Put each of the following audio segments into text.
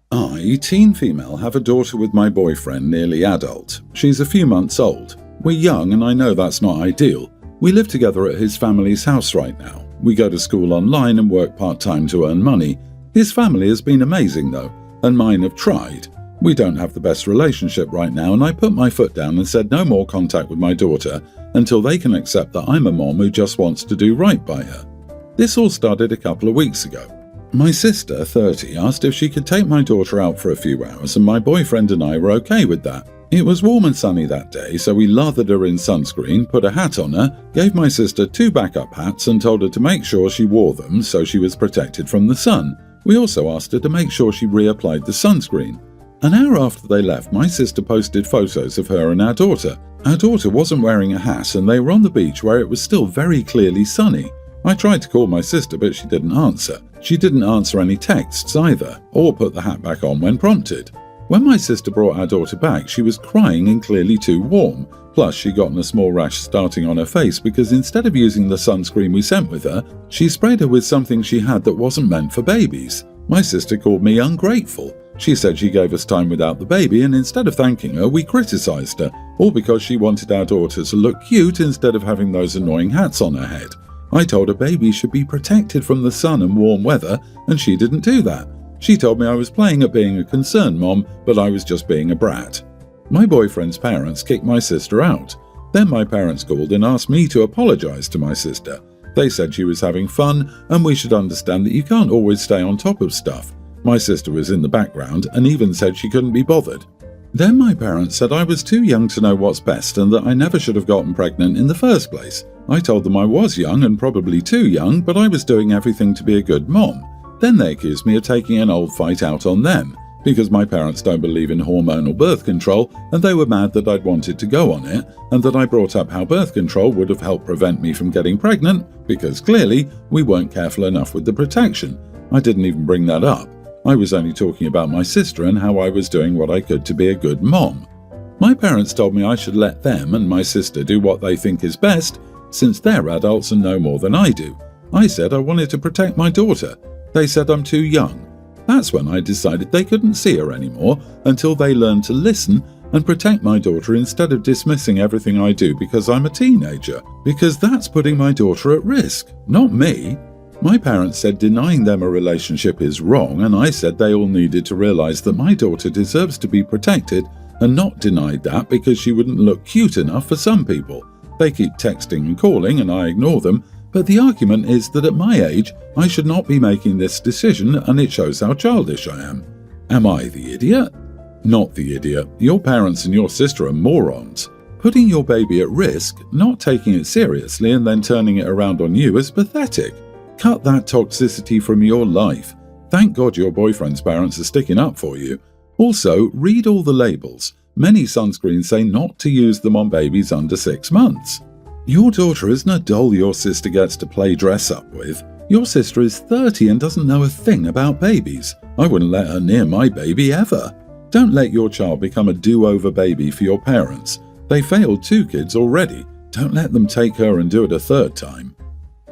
I, teen female, have a daughter with my boyfriend, nearly adult. She's a few months old. We're young and I know that's not ideal. We live together at his family's house right now. We go to school online and work part-time to earn money. His family has been amazing though, and mine have tried. We don't have the best relationship right now, and I put my foot down and said no more contact with my daughter until they can accept that I'm a mom who just wants to do right by her. This all started a couple of weeks ago. My sister, 30, asked if she could take my daughter out for a few hours, and my boyfriend and I were okay with that. It was warm and sunny that day, so we lathered her in sunscreen, put a hat on her, gave my sister 2 backup hats and told her to make sure she wore them so she was protected from the sun. We also asked her to make sure she reapplied the sunscreen. An hour after they left, my sister posted photos of her and our daughter. Our daughter wasn't wearing a hat and they were on the beach where it was still very clearly sunny. I tried to call my sister, but she didn't answer. She didn't answer any texts either, or put the hat back on when prompted. When my sister brought our daughter back, she was crying and clearly too warm. Plus, she'd gotten a small rash starting on her face because instead of using the sunscreen we sent with her, she sprayed her with something she had that wasn't meant for babies. My sister called me ungrateful. She said she gave us time without the baby, and instead of thanking her, we criticised her, all because she wanted our daughter to look cute instead of having those annoying hats on her head. I told her babies should be protected from the sun and warm weather, and she didn't do that. She told me I was playing at being a concerned mom, but I was just being a brat. My boyfriend's parents kicked my sister out. Then my parents called and asked me to apologise to my sister. They said she was having fun, and we should understand that you can't always stay on top of stuff. My sister was in the background and even said she couldn't be bothered. Then my parents said I was too young to know what's best and that I never should have gotten pregnant in the first place. I told them I was young and probably too young, but I was doing everything to be a good mom. Then they accused me of taking an old fight out on them, because my parents don't believe in hormonal birth control and they were mad that I'd wanted to go on it, and that I brought up how birth control would have helped prevent me from getting pregnant, because clearly we weren't careful enough with the protection. I didn't even bring that up. I was only talking about my sister and how I was doing what I could to be a good mom. My parents told me I should let them and my sister do what they think is best, since they're adults and know more than I do. I said I wanted to protect my daughter. They said I'm too young. That's when I decided they couldn't see her anymore until they learned to listen and protect my daughter instead of dismissing everything I do because I'm a teenager, because that's putting my daughter at risk, not me. My parents said denying them a relationship is wrong, and I said they all needed to realize that my daughter deserves to be protected and not denied that because she wouldn't look cute enough for some people. They keep texting and calling and I ignore them, but the argument is that at my age, I should not be making this decision, and it shows how childish I am. Am I the idiot? Not the idiot. Your parents and your sister are morons. Putting your baby at risk, not taking it seriously and then turning it around on you is pathetic. Cut that toxicity from your life. Thank God your boyfriend's parents are sticking up for you. Also, read all the labels. Many sunscreens say not to use them on babies under 6 months. Your daughter isn't a doll your sister gets to play dress up with. Your sister is 30 and doesn't know a thing about babies. I wouldn't let her near my baby ever. Don't let your child become a do-over baby for your parents. They failed 2 kids already. Don't let them take her and do it a 3rd time.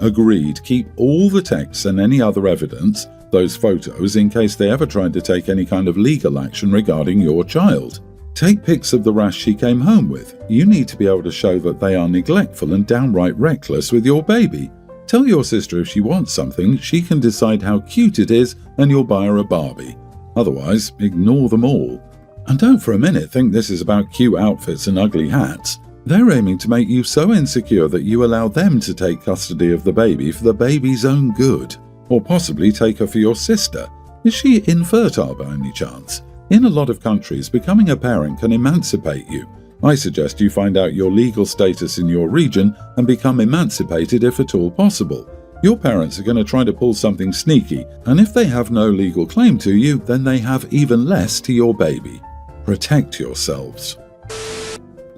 Agreed, keep all the texts and any other evidence, those photos, in case they ever tried to take any kind of legal action regarding your child. Take pics of the rash she came home with. You need to be able to show that they are neglectful and downright reckless with your baby. Tell your sister if she wants something, she can decide how cute it is and you'll buy her a Barbie. Otherwise, ignore them all. And don't for a minute think this is about cute outfits and ugly hats. They're aiming to make you so insecure that you allow them to take custody of the baby for the baby's own good. Or possibly take her for your sister. Is she infertile by any chance? In a lot of countries, becoming a parent can emancipate you. I suggest you find out your legal status in your region and become emancipated if at all possible. Your parents are going to try to pull something sneaky, and if they have no legal claim to you, then they have even less to your baby. Protect yourselves.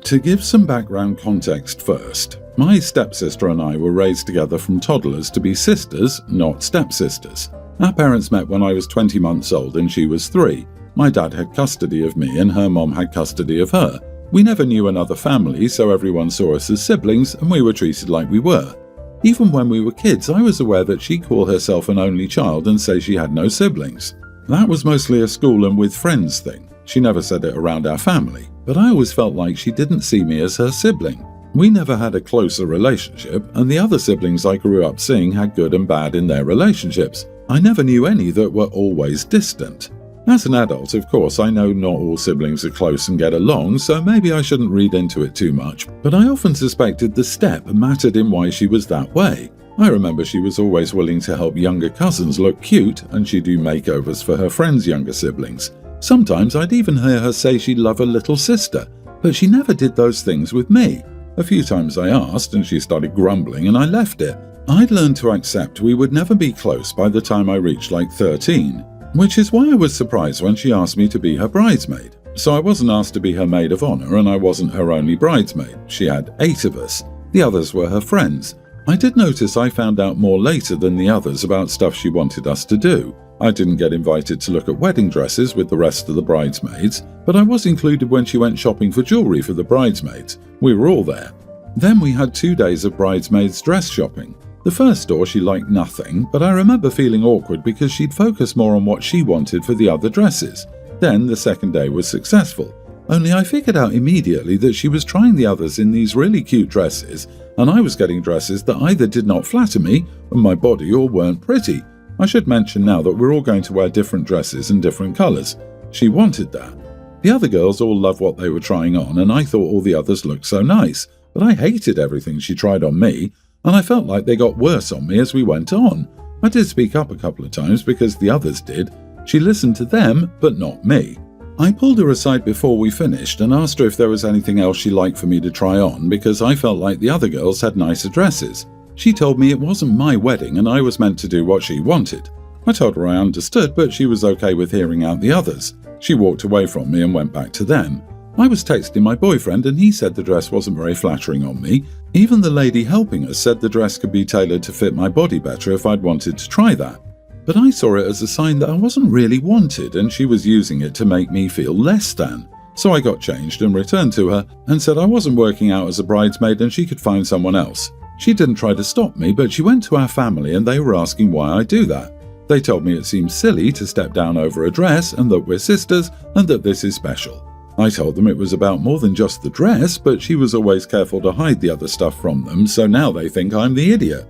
To give some background context first, my stepsister and I were raised together from toddlers to be sisters, not stepsisters. Our parents met when I was 20 months old and she was 3. My dad had custody of me and her mom had custody of her. We never knew another family, so everyone saw us as siblings and we were treated like we were. Even when we were kids, I was aware that she'd call herself an only child and say she had no siblings. That was mostly a school and with friends thing. She never said it around our family, but I always felt like she didn't see me as her sibling. We never had a closer relationship, and the other siblings I grew up seeing had good and bad in their relationships. I never knew any that were always distant. As an adult, of course, I know not all siblings are close and get along, so maybe I shouldn't read into it too much, but I often suspected the step mattered in why she was that way. I remember she was always willing to help younger cousins look cute, and she'd do makeovers for her friends' younger siblings. Sometimes I'd even hear her say she'd love her little sister, but she never did those things with me. A few times I asked, and she started grumbling, and I left it. I'd learned to accept we would never be close by the time I reached like 13, which is why I was surprised when she asked me to be her bridesmaid. So I wasn't asked to be her maid of honor, and I wasn't her only bridesmaid. She had 8 of us. The others were her friends. I did notice I found out more later than the others about stuff she wanted us to do. I didn't get invited to look at wedding dresses with the rest of the bridesmaids, but I was included when she went shopping for jewelry for the bridesmaids. We were all there. Then we had 2 days of bridesmaids dress shopping. The first store she liked nothing, but I remember feeling awkward because she'd focus more on what she wanted for the other dresses. Then the second day was successful. Only I figured out immediately that she was trying the others in these really cute dresses, and I was getting dresses that either did not flatter me and my body or weren't pretty. I should mention now that we're all going to wear different dresses and different colours. She wanted that. The other girls all loved what they were trying on, and I thought all the others looked so nice, but I hated everything she tried on me, and I felt like they got worse on me as we went on. I did speak up a couple of times because the others did. She listened to them, but not me. I pulled her aside before we finished and asked her if there was anything else she'd like for me to try on because I felt like the other girls had nicer dresses. She told me it wasn't my wedding and I was meant to do what she wanted. I told her I understood, but she was okay with hearing out the others. She walked away from me and went back to them. I was texting my boyfriend and he said the dress wasn't very flattering on me. Even the lady helping us said the dress could be tailored to fit my body better if I'd wanted to try that. But I saw it as a sign that I wasn't really wanted and she was using it to make me feel less than. So I got changed and returned to her and said I wasn't working out as a bridesmaid and she could find someone else. She didn't try to stop me, but she went to our family and they were asking why I do that. They told me it seems silly to step down over a dress and that we're sisters and that this is special. I told them it was about more than just the dress, but she was always careful to hide the other stuff from them, so now they think I'm the idiot.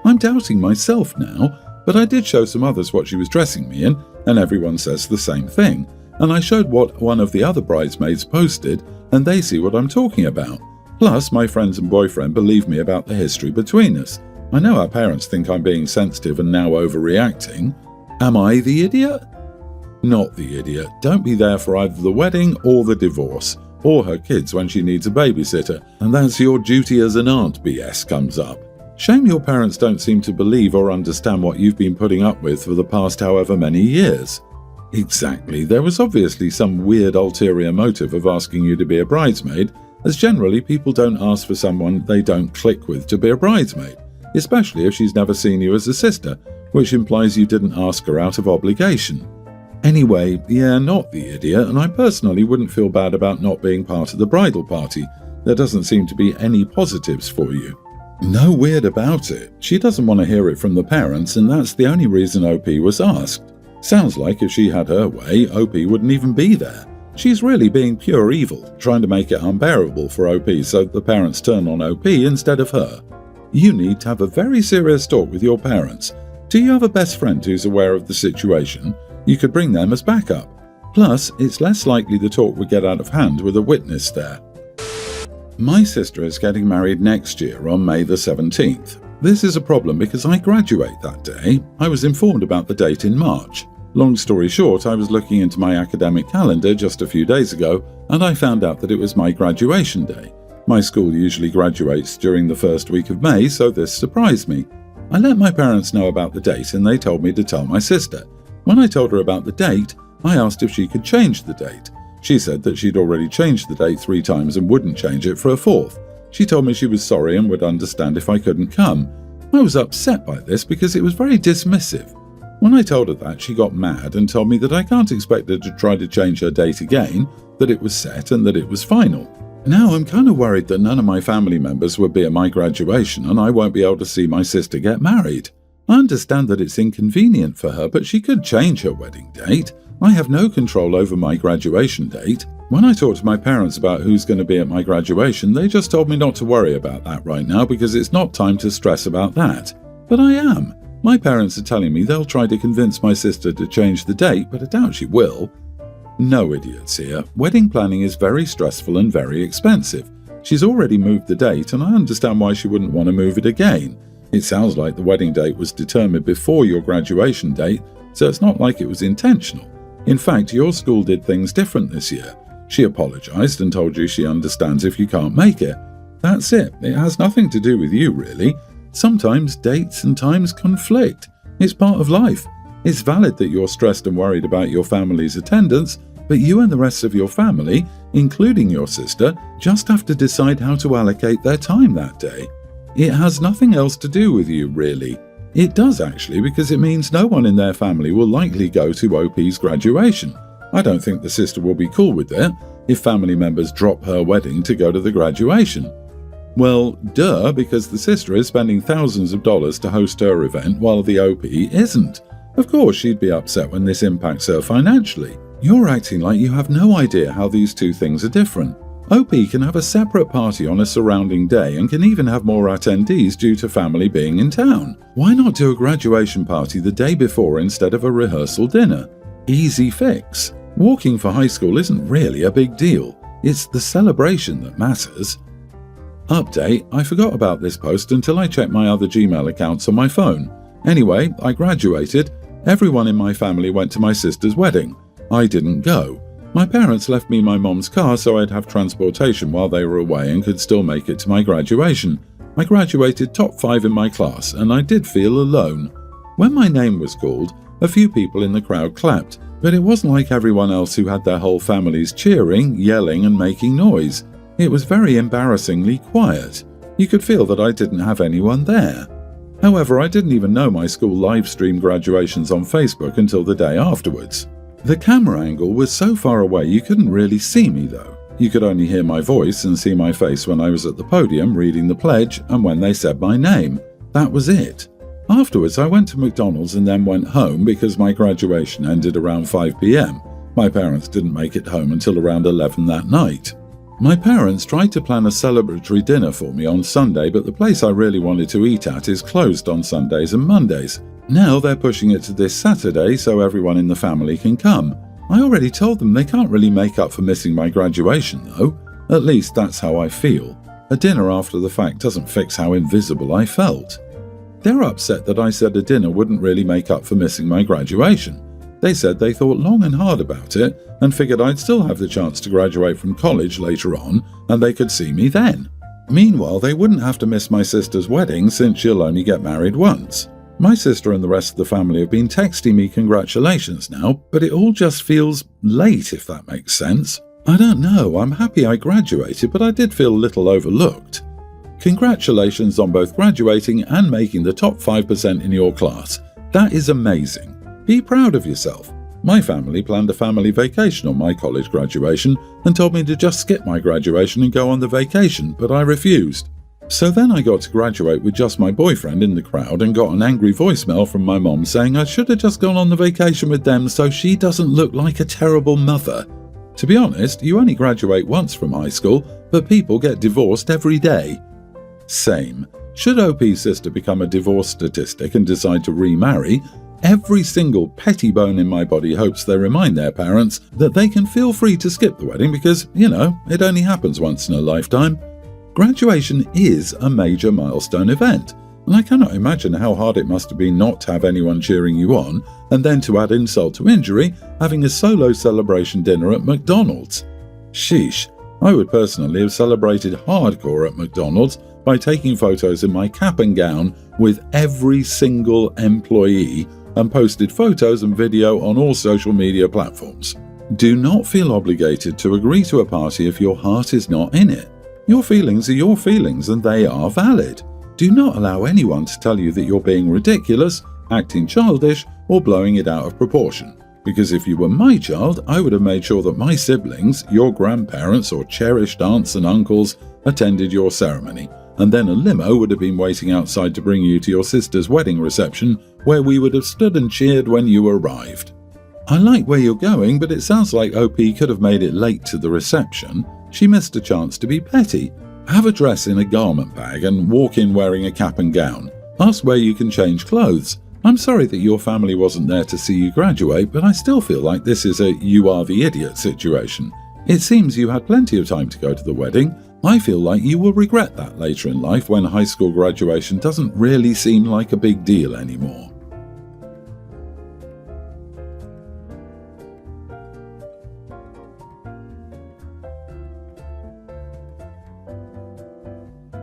I'm doubting myself now, but I did show some others what she was dressing me in, and everyone says the same thing. And I showed what one of the other bridesmaids posted, and they see what I'm talking about. Plus, my friends and boyfriend believe me about the history between us. I know our parents think I'm being sensitive and now overreacting. Am I the idiot? Not the idiot. Don't be there for either the wedding or the divorce, or her kids when she needs a babysitter, and that's your duty as an aunt BS comes up. Shame your parents don't seem to believe or understand what you've been putting up with for the past however many years. Exactly, there was obviously some weird ulterior motive of asking you to be a bridesmaid, as generally people don't ask for someone they don't click with to be a bridesmaid, especially if she's never seen you as a sister, which implies you didn't ask her out of obligation. Anyway, yeah, not the idiot, and I personally wouldn't feel bad about not being part of the bridal party. There doesn't seem to be any positives for you. No weird about it. She doesn't want to hear it from the parents, and that's the only reason OP was asked. Sounds like if she had her way, OP wouldn't even be there. She's really being pure evil, trying to make it unbearable for OP so the parents turn on OP instead of her. You need to have a very serious talk with your parents. Do you have a best friend who's aware of the situation? You could bring them as backup. Plus, it's less likely the talk would get out of hand with a witness there. My sister is getting married next year on May the 17th. This is a problem because I graduate that day. I was informed about the date in March. Long story short, I was looking into my academic calendar just a few days ago, and I found out that it was my graduation day. My school usually graduates during the first week of May, so this surprised me. I let my parents know about the date and they told me to tell my sister. When I told her about the date, I asked if she could change the date. She said that she'd already changed the date 3 times and wouldn't change it for a 4th. She told me she was sorry and would understand if I couldn't come. I was upset by this because it was very dismissive. When I told her that, she got mad and told me that I can't expect her to try to change her date again, that it was set and that it was final. Now I'm kind of worried that none of my family members will be at my graduation and I won't be able to see my sister get married. I understand that it's inconvenient for her, but she could change her wedding date. I have no control over my graduation date. When I talked to my parents about who's going to be at my graduation, they just told me not to worry about that right now because it's not time to stress about that. But I am. My parents are telling me they'll try to convince my sister to change the date, but I doubt she will. No idiots here. Wedding planning is very stressful and very expensive. She's already moved the date, and I understand why she wouldn't want to move it again. It sounds like the wedding date was determined before your graduation date, so it's not like it was intentional. In fact, your school did things different this year. She apologized and told you she understands if you can't make it. That's it. It has nothing to do with you, really. Sometimes dates and times conflict. It's part of life. It's valid that you're stressed and worried about your family's attendance, but you and the rest of your family, including your sister, just have to decide how to allocate their time that day. It has nothing else to do with you, really. It does actually, because it means no one in their family will likely go to OP's graduation. I don't think the sister will be cool with it if family members drop her wedding to go to the graduation. Well, duh, because the sister is spending thousands of dollars to host her event while the OP isn't. Of course she'd be upset when this impacts her financially. You're acting like you have no idea how these two things are different. OP can have a separate party on a surrounding day and can even have more attendees due to family being in town. Why not do a graduation party the day before instead of a rehearsal dinner? Easy fix. Walking for high school isn't really a big deal. It's the celebration that matters. Update, I forgot about this post until I checked my other Gmail accounts on my phone. Anyway, I graduated. Everyone in my family went to my sister's wedding. I didn't go. My parents left me my mom's car so I'd have transportation while they were away and could still make it to my graduation. I graduated top 5 in my class and I did feel alone. When my name was called, a few people in the crowd clapped, but it wasn't like everyone else who had their whole families cheering, yelling and making noise. It was very embarrassingly quiet. You could feel that I didn't have anyone there. However, I didn't even know my school live streamed graduations on Facebook until the day afterwards. The camera angle was so far away you couldn't really see me though. You could only hear my voice and see my face when I was at the podium reading the pledge and when they said my name. That was it. Afterwards I went to McDonald's and then went home because my graduation ended around 5 p.m. My parents didn't make it home until around 11 that night. My parents tried to plan a celebratory dinner for me on Sunday, but the place I really wanted to eat at is closed on Sundays and Mondays. Now they're pushing it to this Saturday so everyone in the family can come. I already told them they can't really make up for missing my graduation though. At least that's how I feel. A dinner after the fact doesn't fix how invisible I felt. They're upset that I said a dinner wouldn't really make up for missing my graduation. They said they thought long and hard about it and figured I'd still have the chance to graduate from college later on and they could see me then. Meanwhile, they wouldn't have to miss my sister's wedding since she'll only get married once. My sister and the rest of the family have been texting me congratulations now, but it all just feels late, if that makes sense. I don't know, I'm happy I graduated, but I did feel a little overlooked. Congratulations on both graduating and making the top 5% in your class. That is amazing. Be proud of yourself. My family planned a family vacation on my college graduation and told me to just skip my graduation and go on the vacation, but I refused. So then I got to graduate with just my boyfriend in the crowd and got an angry voicemail from my mom saying I should have just gone on the vacation with them so she doesn't look like a terrible mother. To be honest, you only graduate once from high school, but people get divorced every day. Same. Should OP's sister become a divorce statistic and decide to remarry, every single petty bone in my body hopes they remind their parents that they can feel free to skip the wedding because, it only happens once in a lifetime. Graduation is a major milestone event, and I cannot imagine how hard it must have been not to have anyone cheering you on, and then to add insult to injury, having a solo celebration dinner at McDonald's. Sheesh, I would personally have celebrated hardcore at McDonald's by taking photos in my cap and gown with every single employee and posted photos and video on all social media platforms. Do not feel obligated to agree to a party if your heart is not in it. Your feelings are your feelings and they are valid. Do not allow anyone to tell you that you're being ridiculous, acting childish, or blowing it out of proportion. Because if you were my child, I would have made sure that my siblings, your grandparents or cherished aunts and uncles attended your ceremony. and then a limo would have been waiting outside to bring you to your sister's wedding reception, where we would have stood and cheered when you arrived. I like where you're going, but it sounds like OP could have made it late to the reception. She missed a chance to be petty. Have a dress in a garment bag and walk in wearing a cap and gown. Ask where you can change clothes. I'm sorry that your family wasn't there to see you graduate, but I still feel like this is a you are the idiot situation. It seems you had plenty of time to go to the wedding. I feel like you will regret that later in life when high school graduation doesn't really seem like a big deal anymore.